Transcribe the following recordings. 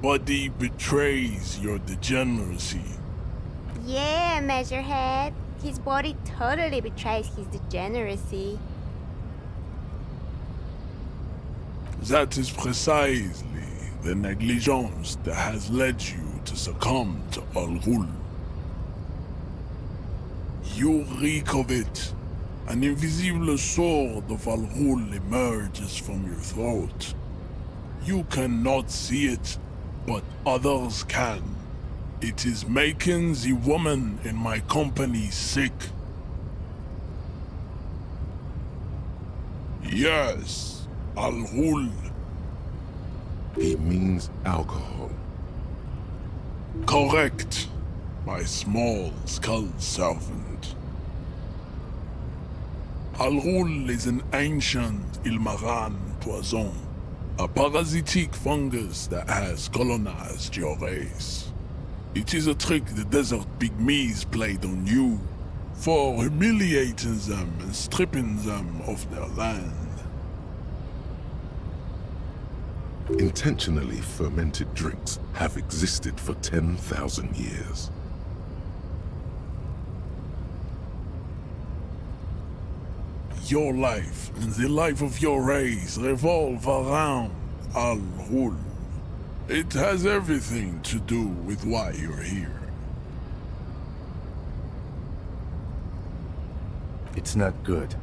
body betrays your degeneracy. Yeah, Measurehead. His body totally betrays his degeneracy. That is precisely the negligence that has led you to succumb to Al Ghul. You reek of it. An invisible sword of Al Ghul emerges from your throat. You cannot see it, but others can. It is making the woman in my company sick. Yes, Al Ghul. He means alcohol. Correct, my small skull servant. Al Ghul is an ancient Ilmaran poison, a parasitic fungus that has colonized your race. It is a trick the desert pygmies played on you for humiliating them and stripping them of their land. Intentionally fermented drinks have existed for 10,000 years. Your life and the life of your race revolve around Al Ghul. It has everything to do with why you're here. It's not good.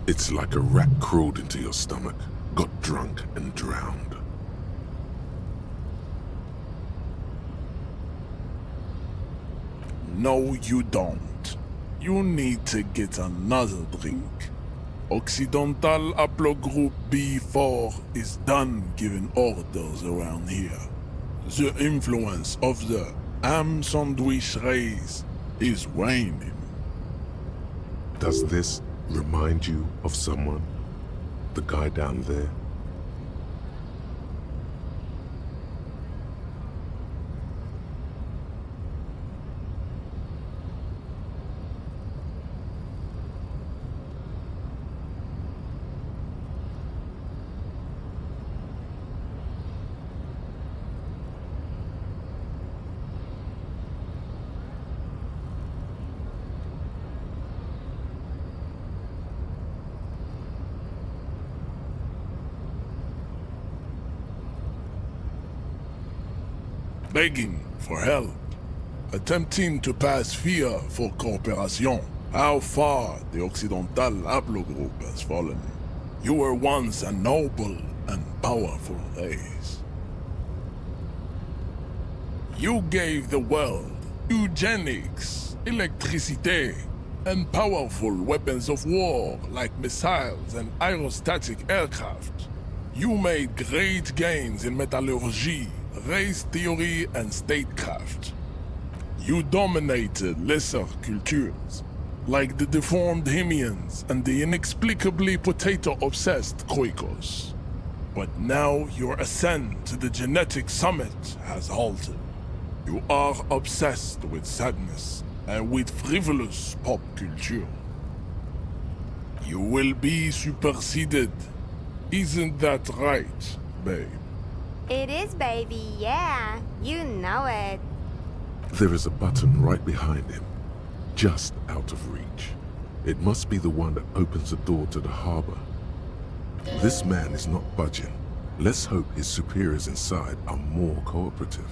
It's like a rat crawled into your stomach, got drunk and drowned. No, you don't. You need to get another drink. Occidental Haplogroup B4 is done giving orders around here. The influence of the ham sandwich race is waning. Does this remind you of someone? The guy down there? Begging for help. Attempting to pass fear for cooperation. How far the Occidental Haplogroup has fallen. You were once a noble and powerful race. You gave the world eugenics, electricity, and powerful weapons of war like missiles and aerostatic aircraft. You made great gains in metallurgy, race theory, and statecraft. You dominated lesser cultures, like the deformed Hemians and the inexplicably potato-obsessed Khoikos. But now your ascent to the genetic summit has halted. You are obsessed with sadness and with frivolous pop culture. You will be superseded. Isn't that right, babe? It is, baby, yeah. You know it. There is a button right behind him, just out of reach. It must be the one that opens the door to the harbor. This man is not budging. Let's hope his superiors inside are more cooperative.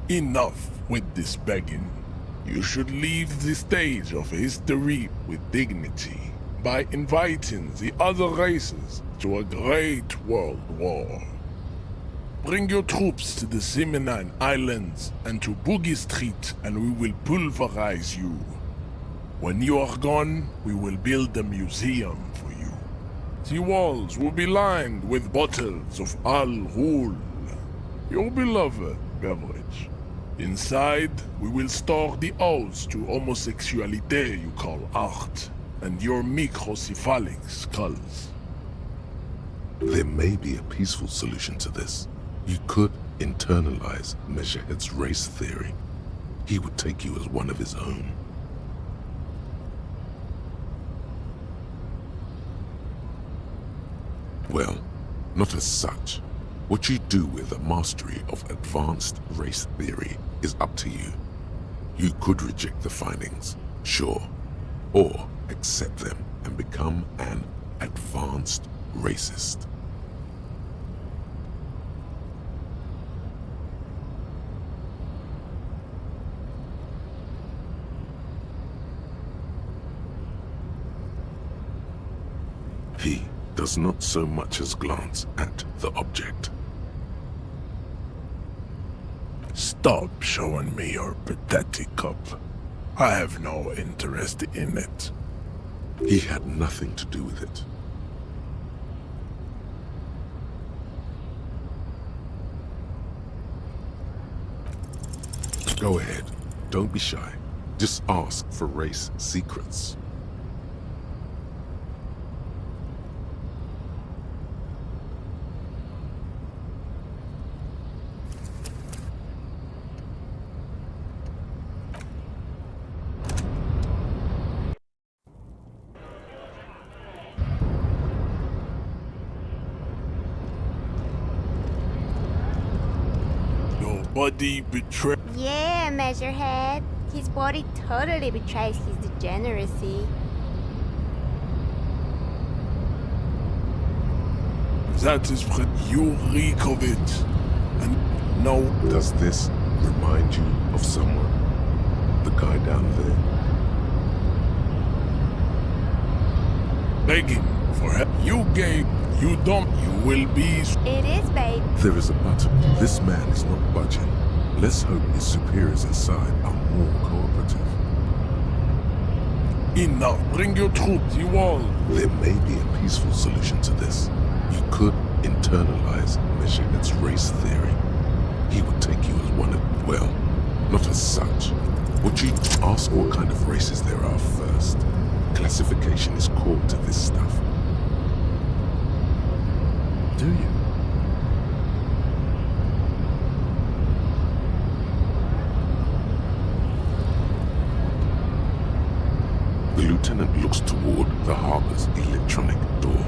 Enough with this begging. You should leave the stage of history with dignity by inviting the other races to a great world war. Bring your troops to the Simonine Islands and to Boogie Street and we will pulverize you. When you are gone, we will build a museum for you. The walls will be lined with bottles of Al Ghul, your beloved beverage. Inside, we will store the odes to homosexuality you call art, and your microcephalic skulls. There may be a peaceful solution to this. You could internalize Measurehead's race theory. He would take you as one of his own. Well, not as such. What you do with a mastery of advanced race theory is up to you. You could reject the findings, sure, or accept them and become an advanced racist. He does not so much as glance at the object. Stop showing me your pathetic cup. I have no interest in it. He had nothing to do with it. Go ahead. Don't be shy. Just ask for race secrets. Your body betrayed. Yeah, Measurehead. His body totally betrays his degeneracy. That is what you reek of it. And no, Does this remind you of someone? The guy down there? begging for help. You gave, you don't, you will be. It is, babe. There is a button. This man is not budging. Let's hope his superiors inside are more cooperative. Enough. Bring your troops, you all. There may be a peaceful solution to this. You could internalize Measurehead's race theory. He would take you as one of, well, not as such. Would you ask what kind of races there are first? Classification is core to this stuff. Do you? The lieutenant looks toward the harbor's electronic door,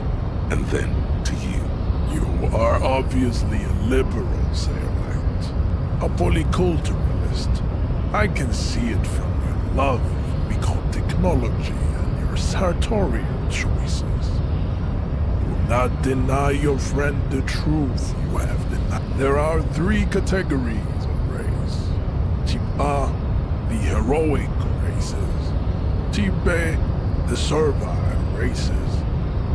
and then to you. You are obviously a liberal, Sailite. A polyculturalist. I can see it from your love of Miko technology and your sartorial choices. Do not deny your friend the truth you have denied. There are 3 categories of race. Type A, the heroic races. Type B, the servile races.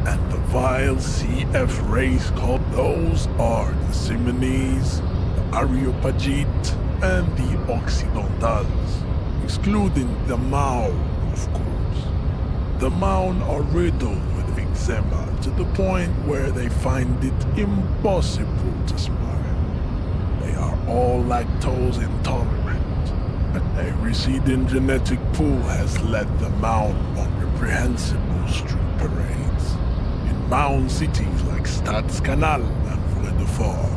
And the vile CF race called, those are the Simonese, the Areopagite, and the Occidentals, excluding the Maun, of course. The Maun are riddled with eczema to the point where they find it impossible to smile. They are all lactose intolerant, and a receding genetic pool has led the Maun on reprehensible street parades. In Maun cities like Stadskanal and Vredefort,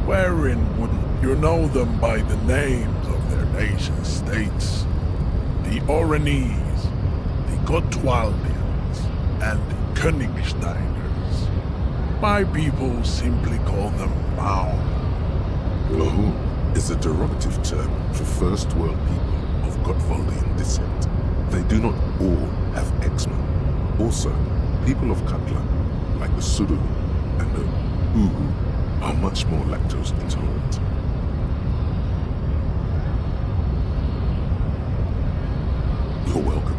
wherein wouldn't you know them by the names of their nation states? The Oranese, the Gotwaldians, and the Königsteiners. My people simply call them Maun. Maun is a derogative term for first world people of Gotwaldian descent. They do not all have eczema. Also, people of Katla, like the Suru and the Uhu, are much more lactose intolerant. You're welcome.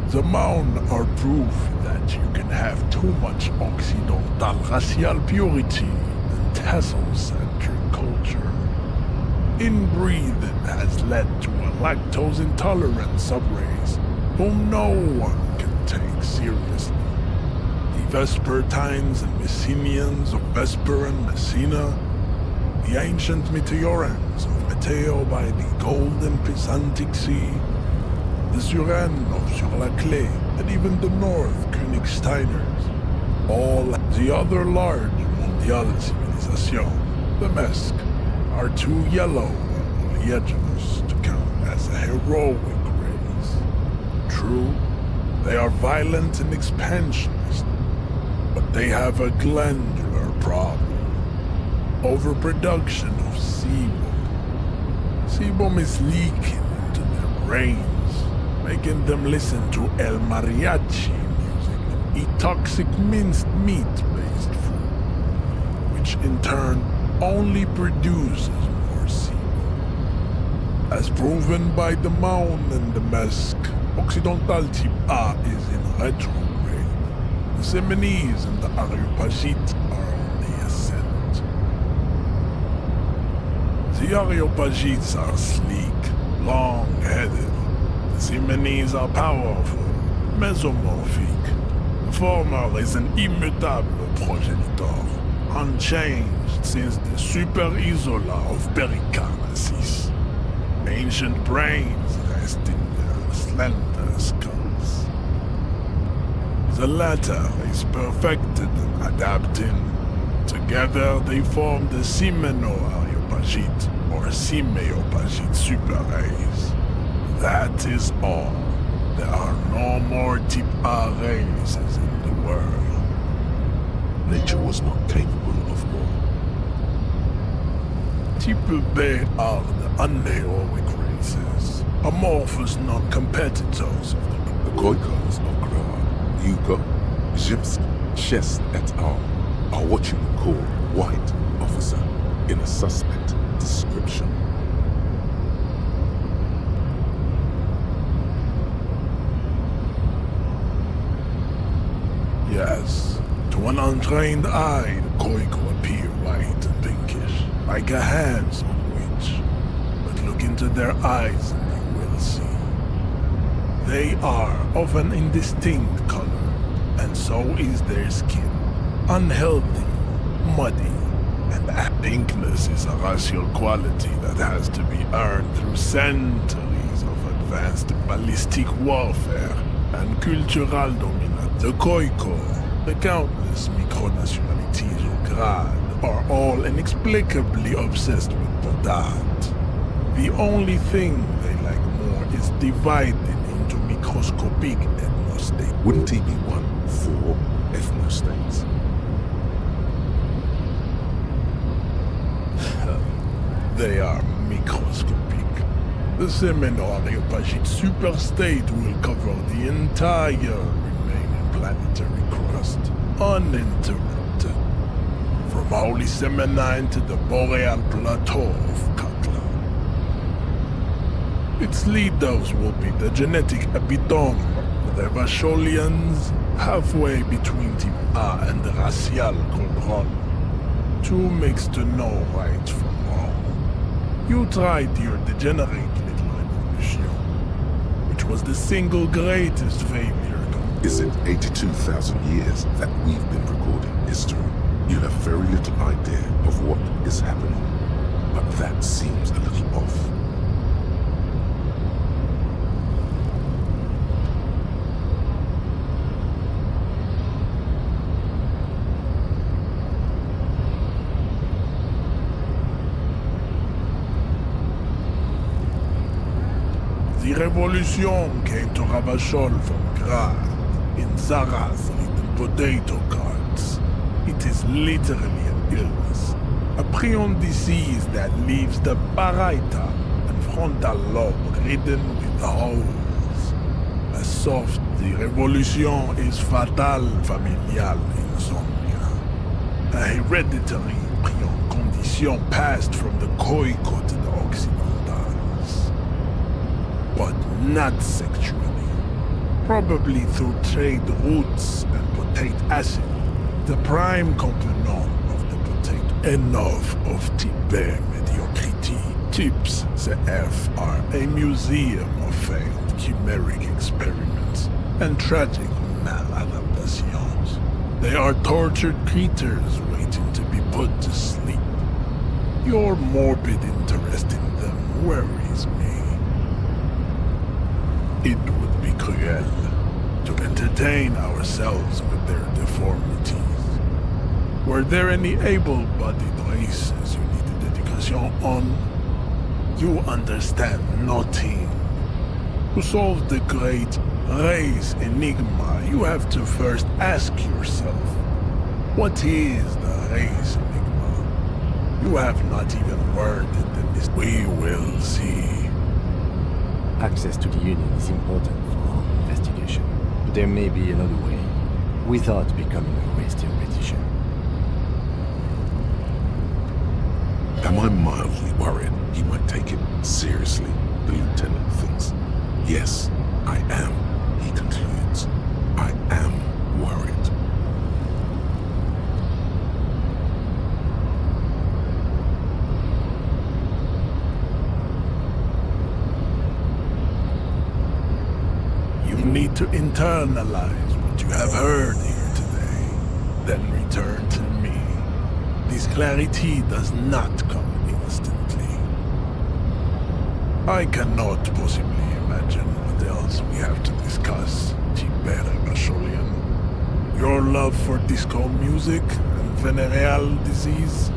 The Maun are proof that you can have too much Occidental racial purity and tassel-centric culture. Inbreeding has led to a lactose-intolerant subrace whom no one can take seriously. The Vespertines and Messenians of Vesper and Messina, the ancient Meteorans of Meteo by the golden Pisantic Sea, the Suren of Sur-la-Clé, and even the North Königsteiners. All the other large mondial civilizations, the Mesk, are too yellow and oleaginous to count as a heroic race. True, they are violent and expansionist, but they have a glandular problem. Overproduction of sebum. Sebum is leaking into their brains, making them listen to El Mariachi music and eat toxic minced meat-based food, which in turn only produces more sebum. As proven by the Maun and the Mesk, Occidental Type A is in retrograde. The Semenese and the Areopagite are on the ascent. The Areopagites are sleek, long-headed. The Semenese are powerful, mesomorphic. The former is an immutable progenitor, unchanged since the Super Isola of Pericarnasis. Ancient brains rest in their slender skulls. The latter is perfected and adapting. Together they form the Semeno-Areopagite or Simeopagite super race. That is all. There are no more Type A races in the world. Nature was not capable of more. Type B are the unheroic races, amorphous non-competitors of The Khoikos of Gra, Hugo, Zimsk, Chest et al. Are what you would call white officer in a suspect description. Yes, to an untrained eye, the Khoiko appear white and pinkish, like a handsome witch. But look into their eyes and you will see. They are of an indistinct color, and so is their skin. Unhealthy, muddy, and that pinkness is a racial quality that has to be earned through centuries of advanced ballistic warfare and cultural dominance. The Khoiko, the countless micronationalities of Grad, are all inexplicably obsessed with Podat. The only thing they like more is dividing into microscopic ethnostates. Wouldn't he be one for ethnostates? They are microscopic. The Semeno-Areopagite superstate will cover the entire remaining planetary crust, uninterrupted. From Holy Semenine to the Boreal Plateau of Katla. Its leaders will be the genetic epitome of the Vasholians, halfway between Type A and the racial Condron. Too mixed to know right from wrong. You tried your degenerate little revolution, which was the single greatest failure. Is it 82,000 years that we've been recording history? You have very little idea of what is happening, but that seems a little off. The revolution came to Ravachol from Grad, in Zarath eating potato carts. It is literally an illness, a prion disease that leaves the parietal and frontal lobe ridden with holes. A soft the revolution is fatal familial insomnia, a hereditary prion condition passed from the Khoiko to the Occidentals. But not sexually. Probably through trade routes and potate acid, the prime component of the potato. Enough of Type mediocrity. Types CF are a museum of failed chimeric experiments and tragic maladaptations. They are tortured creatures waiting to be put to sleep. Your morbid interest in them worries me. It would be cruel to entertain ourselves with their deformities. Were there any able-bodied races you needed education on? You understand nothing. To solve the great race enigma, you have to first ask yourself, what is the race enigma? You have not even worded the list. We will see. Access to the Union is important for our investigation. But there may be another way, without becoming a race theoretician. Am I mildly worried he might take it seriously, the lieutenant thinks. Yes, I am, he concludes. I am worried. You need to internalize what you have heard here today, then return to me. This clarity does not come instantly. I cannot possibly imagine what else we have to discuss, Tibere Gasholian. Your love for disco music and venereal disease?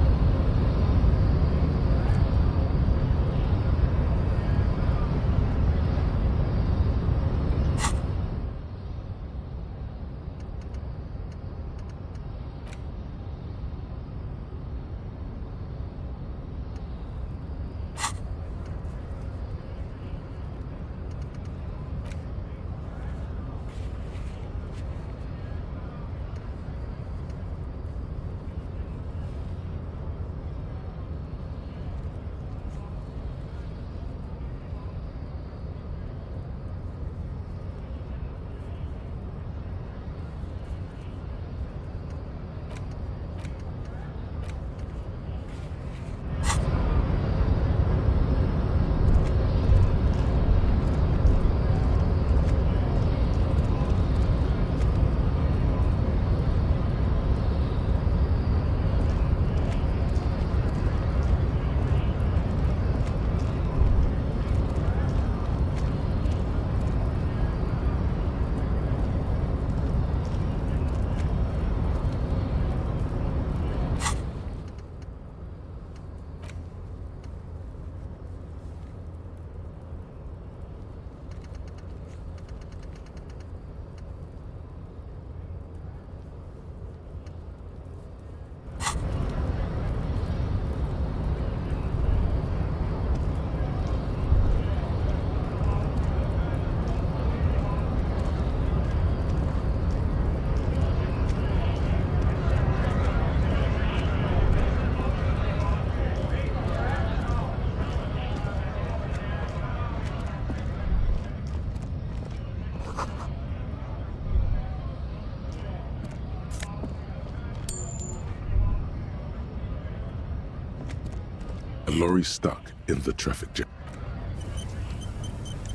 A lorry stuck in the traffic jam.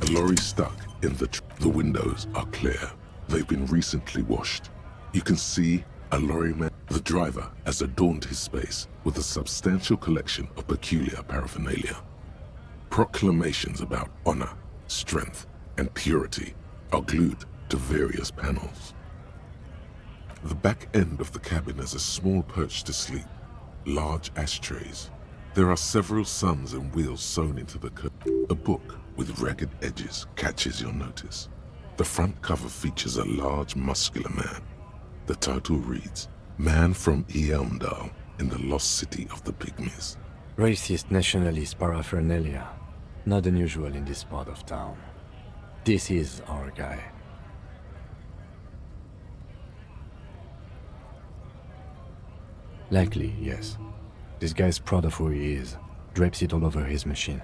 A lorry stuck in the windows are clear. They've been recently washed. You can see a lorryman. The driver has adorned his space with a substantial collection of peculiar paraphernalia. Proclamations about honor, strength, and purity are glued to various panels. The back end of the cabin has a small perch to sleep, large ashtrays. There are several suns and wheels sewn into the curtain. A book with ragged edges catches your notice. The front cover features a large, muscular man. The title reads, Man from Eamdal in the Lost City of the Pygmies. Racist nationalist paraphernalia. Not unusual in this part of town. This is our guy. Likely, yes. This guy's proud of who he is. Drapes it all over his machine.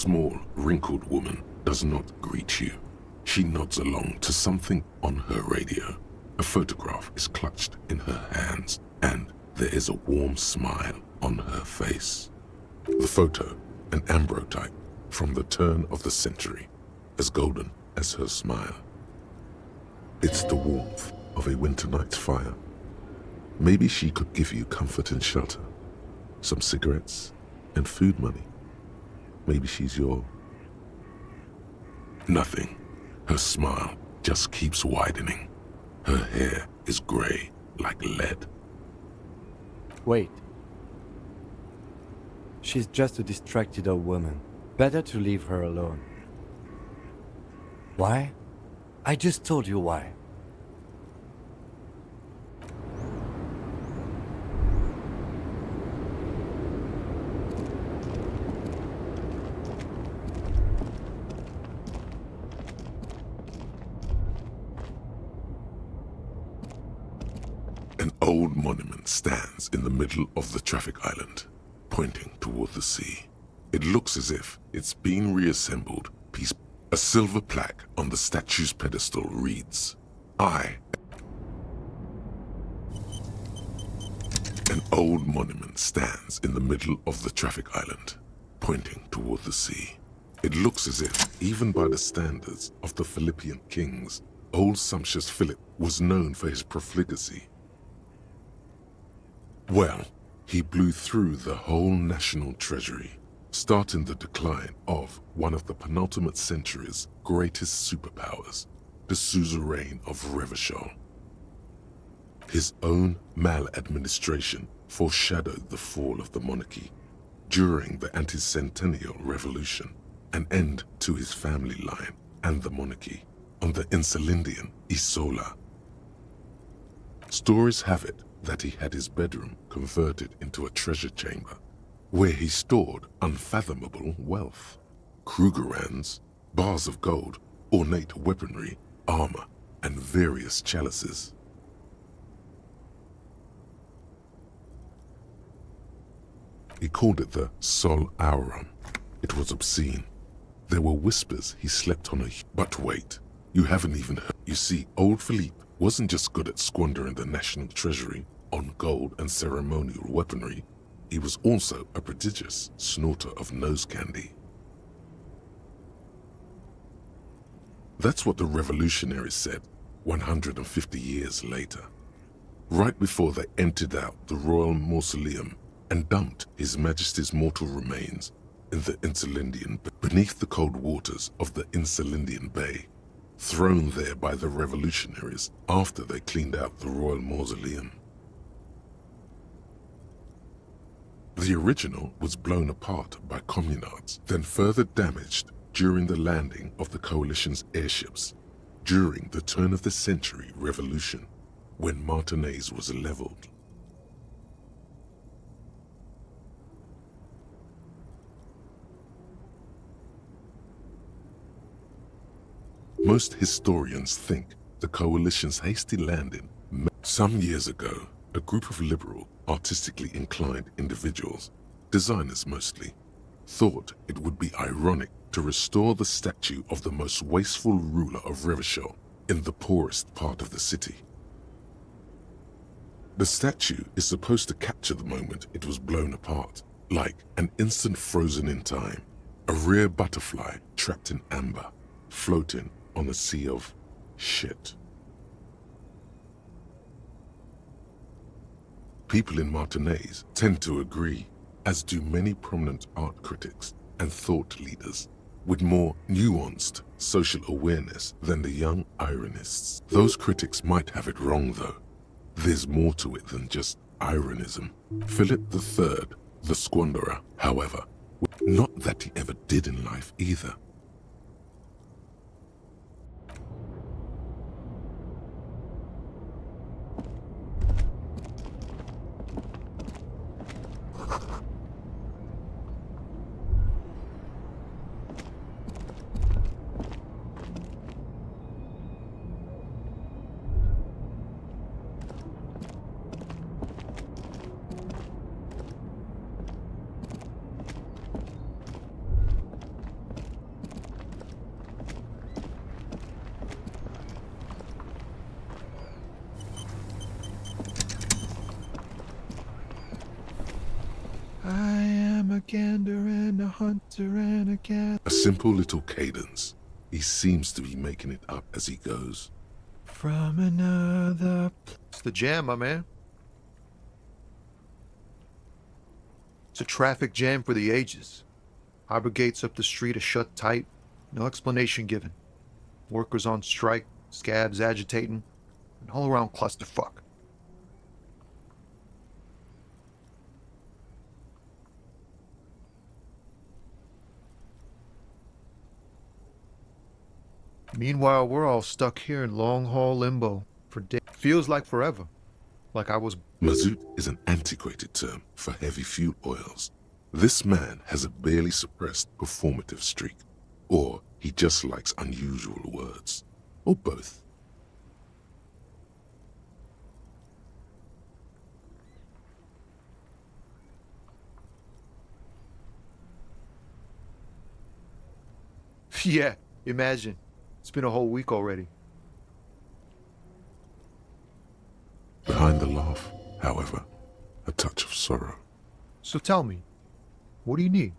small, wrinkled woman does not greet you. She nods along to something on her radio. A photograph is clutched in her hands, and there is a warm smile on her face. The photo, an ambrotype from the turn of the century, as golden as her smile. It's the warmth of a winter night's fire. Maybe she could give you comfort and shelter, some cigarettes and food money. Maybe she's your... Nothing. Her smile just keeps widening. Her hair is gray like lead. Wait. She's just a distracted old woman. Better to leave her alone. Why? I just told you why. An old monument stands in the middle of the traffic island, pointing toward the sea. It looks as if it's been reassembled piece. A silver plaque on the statue's pedestal reads, An old monument stands in the middle of the traffic island, pointing toward the sea. It looks as if, even by the standards of the Philippian kings, old sumptuous Philip was known for his profligacy. Well, he blew through the whole national treasury, starting the decline of one of the penultimate century's greatest superpowers, the suzerain of Revachol. His own maladministration foreshadowed the fall of the monarchy during the anti-centennial revolution, an end to his family line and the monarchy on the Insulindian Isola. Stories have it that he had his bedroom converted into a treasure chamber, where he stored unfathomable wealth, Krugerrands, bars of gold, ornate weaponry, armor, and various chalices. He called it the Sol Aurum. It was obscene. There were whispers he slept on a... But wait, you haven't even heard. You see, old Philippe wasn't just good at squandering the national treasury on gold and ceremonial weaponry. He was also a prodigious snorter of nose candy. That's what the revolutionaries said 150 years later, right before they emptied out the royal mausoleum and dumped His Majesty's mortal remains in the Insulindian beneath the cold waters of the Insulindian Bay, thrown there by the revolutionaries after they cleaned out the royal mausoleum. The original was blown apart by communards, then further damaged during the landing of the coalition's airships during the turn-of-the-century revolution, when Martinaise was leveled. Most historians think the coalition's hasty landing. Some years ago, a group of liberal, artistically inclined individuals, designers mostly, thought it would be ironic to restore the statue of the most wasteful ruler of Revachol in the poorest part of the city. The statue is supposed to capture the moment it was blown apart, like an instant frozen in time, a rare butterfly trapped in amber, floating on a sea of shit. People in Martinaise tend to agree, as do many prominent art critics and thought leaders with more nuanced social awareness than the young ironists. Those critics might have it wrong, though. There's more to it than just ironism. Philip III, the squanderer, however, not that he ever did in life either. gander and a hunter and a cat. A simple little cadence. He seems to be making it up as he goes. From another. It's the jam, my man. It's a traffic jam for the ages. Harbor gates up the street are shut tight. No explanation given. Workers on strike, scabs agitating, an all-around clusterfuck. Meanwhile, we're all stuck here in long-haul limbo for days. Feels like forever. Like I was... Mazout is an antiquated term for heavy fuel oils. This man has a barely suppressed performative streak. Or he just likes unusual words. Or both. Yeah, imagine. It's been a whole week already. Behind the laugh, however, a touch of sorrow. So tell me, what do you need?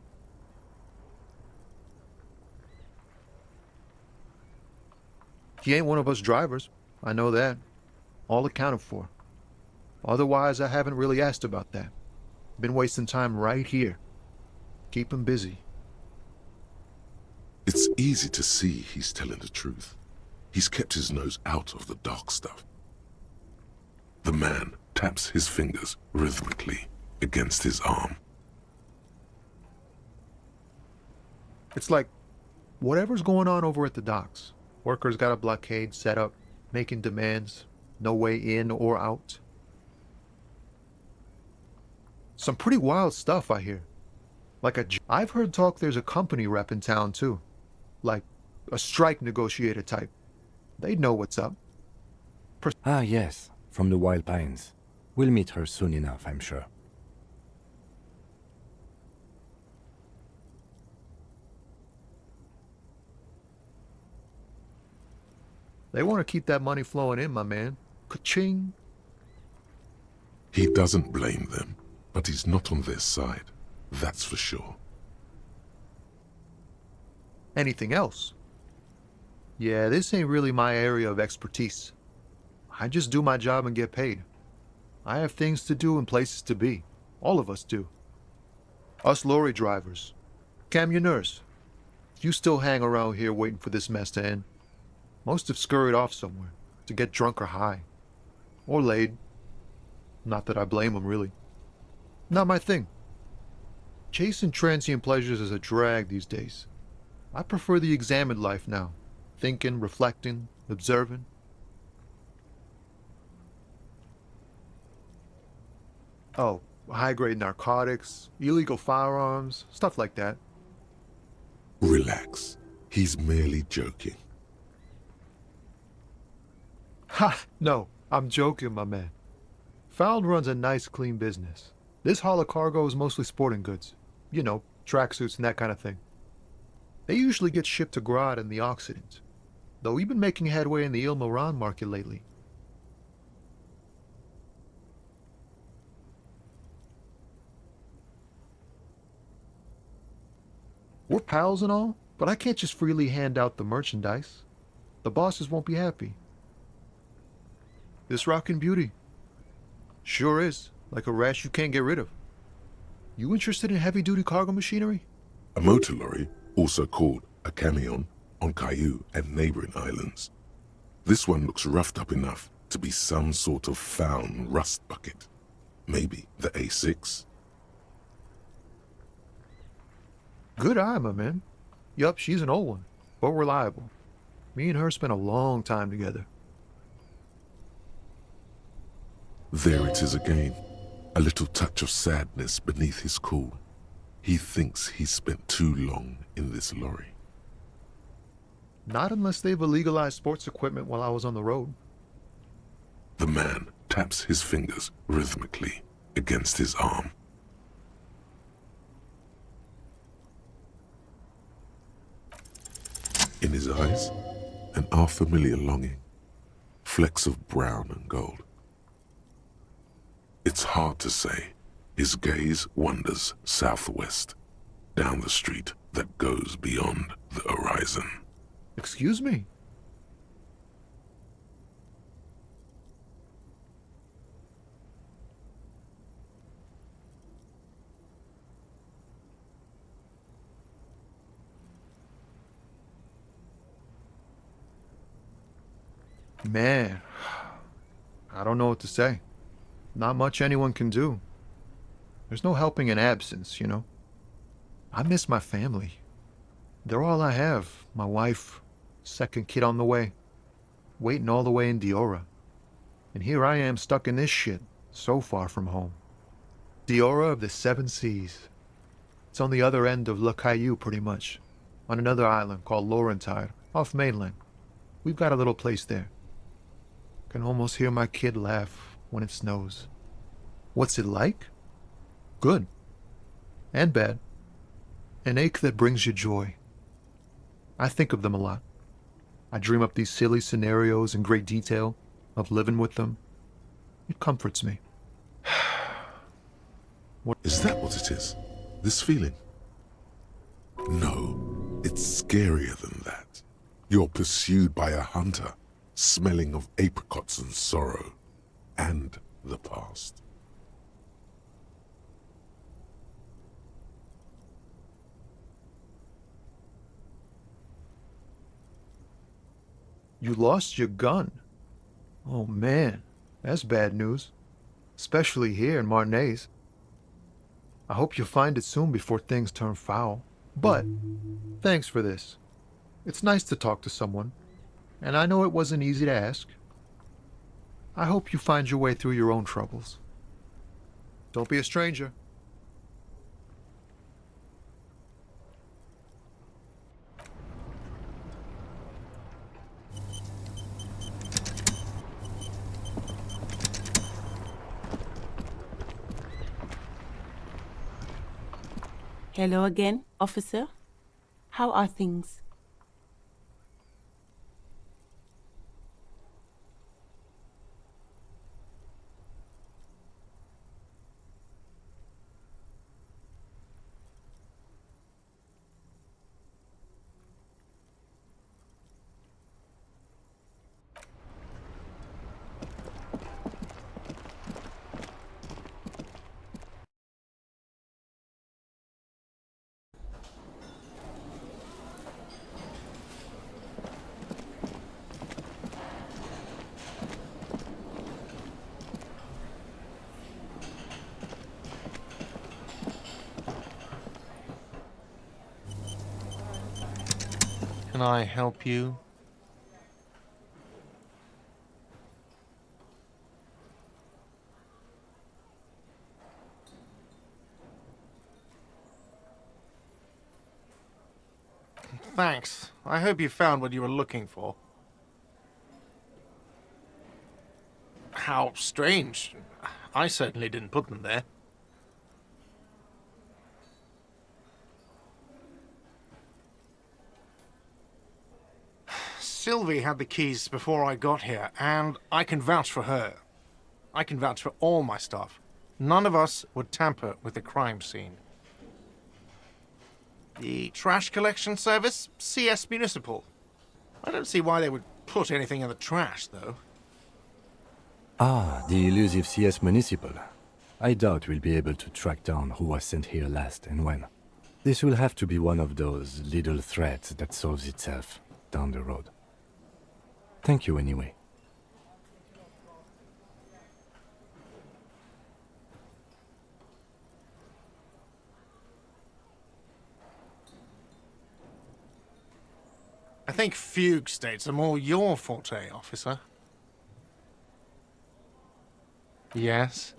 He ain't one of us drivers. I know that. All accounted for. Otherwise, I haven't really asked about that. Been wasting time right here. Keep him busy. It's easy to see he's telling the truth. He's kept his nose out of the dark stuff. The man taps his fingers rhythmically against his arm. It's like, whatever's going on over at the docks. Workers got a blockade set up, making demands, no way in or out. Some pretty wild stuff, I hear. I've heard talk there's a company rep in town, too. Like, a strike negotiator type. They'd know what's up. Ah, yes, from the Wild Pines. We'll meet her soon enough, I'm sure. They want to keep that money flowing in, my man. Ka-ching. He doesn't blame them, but he's not on their side. That's for sure. Anything else? Yeah, this ain't really my area of expertise. I just do my job and get paid. I have things to do and places to be. All of us do. Us lorry drivers. Camionneurs. You still hang around here waiting for this mess to end. Most have scurried off somewhere to get drunk or high. Or laid. Not that I blame them, really. Not my thing. Chasing transient pleasures is a drag these days. I prefer the examined life now. Thinking, reflecting, observing. Oh, high-grade narcotics, illegal firearms, stuff like that. Relax. He's merely joking. Ha! No, I'm joking, my man. Found runs a nice, clean business. This haul of cargo is mostly sporting goods. You know, tracksuits and that kind of thing. They usually get shipped to Grad and the Occident, though we've been making headway in the Il Moran market lately. We're pals and all, but I can't just freely hand out the merchandise. The bosses won't be happy. This rockin' beauty. Sure is, like a rash you can't get rid of. You interested in heavy-duty cargo machinery? A motor lorry, also called a camion, on Caillou and neighboring islands. This one looks roughed up enough to be some sort of found rust bucket. Maybe the A6. Good eye, my man. Yup, she's an old one, but reliable. Me and her spent a long time together. There it is again. A little touch of sadness beneath his cool. He thinks he's spent too long in this lorry. Not unless they've illegalized sports equipment while I was on the road. The man taps his fingers rhythmically against his arm. In his eyes, an unfamiliar longing, flecks of brown and gold. It's hard to say. His gaze wanders southwest, down the street that goes beyond the horizon. Excuse me? Man, I don't know what to say. Not much anyone can do. There's no helping in absence, you know. I miss my family. They're all I have. My wife, second kid on the way, waiting all the way in Diora. And here I am stuck in this shit, so far from home. Diora of the Seven Seas. It's on the other end of Le Caillou, pretty much, on another island called Laurentide, off mainland. We've got a little place there. Can almost hear my kid laugh when it snows. What's it like? Good. And bad. An ache that brings you joy. I think of them a lot. I dream up these silly scenarios in great detail of living with them. It comforts me. Is that what it is? This feeling? No, it's scarier than that. You're pursued by a hunter, smelling of apricots and sorrow, and the past. You lost your gun. Oh man, that's bad news. Especially here in Marnez. I hope you'll find it soon before things turn foul. But, thanks for this. It's nice to talk to someone. And I know it wasn't easy to ask. I hope you find your way through your own troubles. Don't be a stranger. Hello again, officer. How are things? Can I help you? Thanks. I hope you found what you were looking for. How strange. I certainly didn't put them there. Sylvie had the keys before I got here, and I can vouch for her. I can vouch for all my staff. None of us would tamper with the crime scene. The trash collection service? CS Municipal. I don't see why they would put anything in the trash, though. Ah, the elusive CS Municipal. I doubt we'll be able to track down who was sent here last and when. This will have to be one of those little threats that solves itself down the road. Thank you anyway. I think fugue states are more your forte, officer. Yes?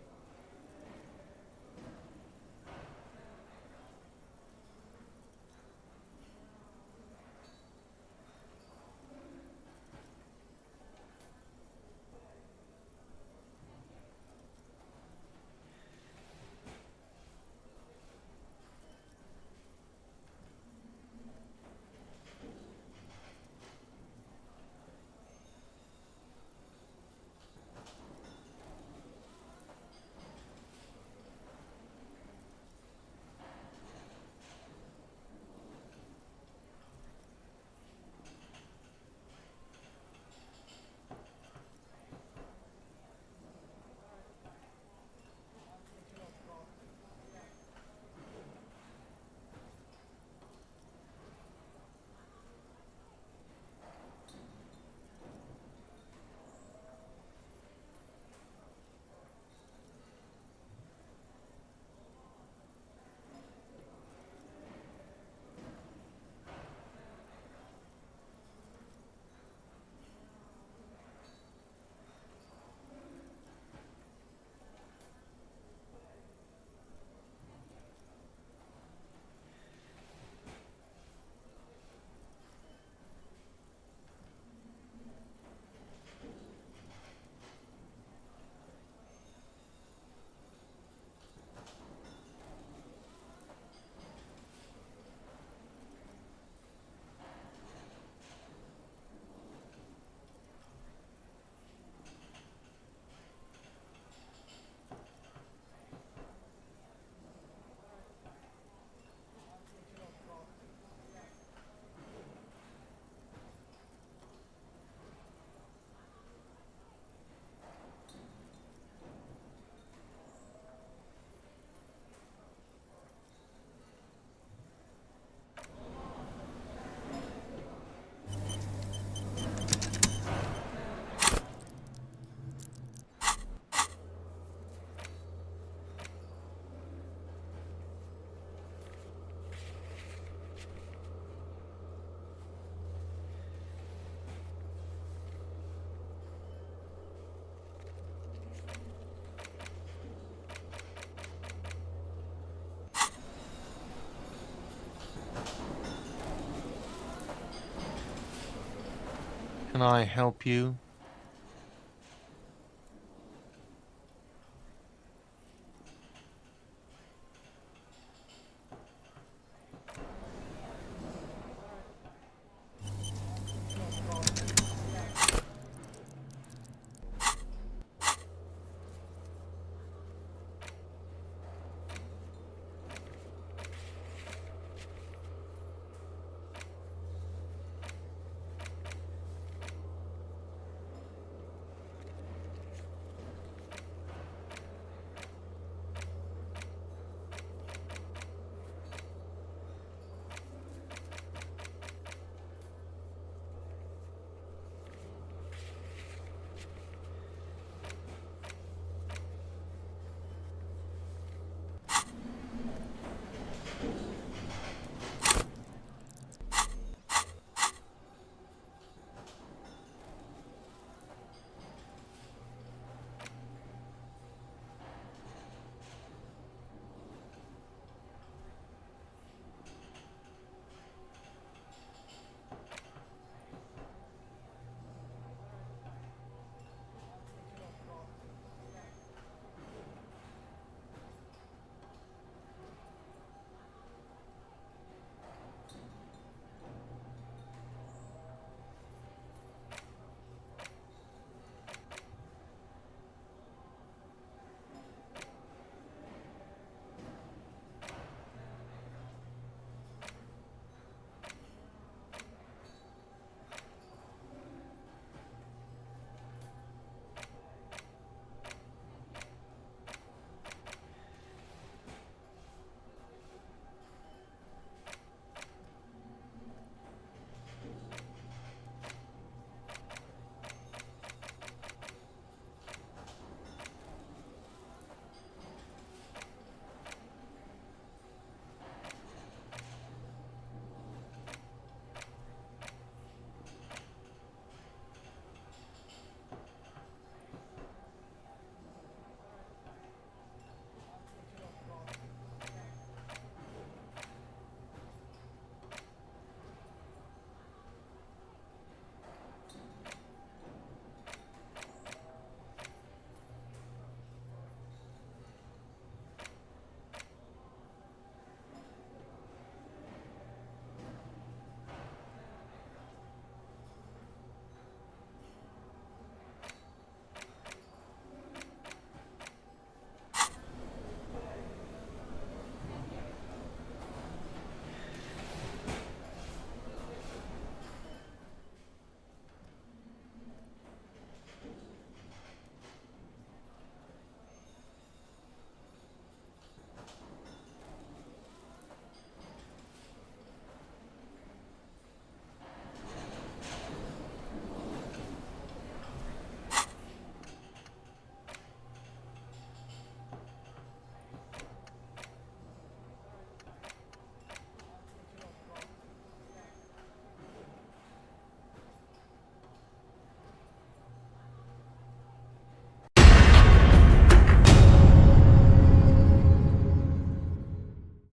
Can I help you?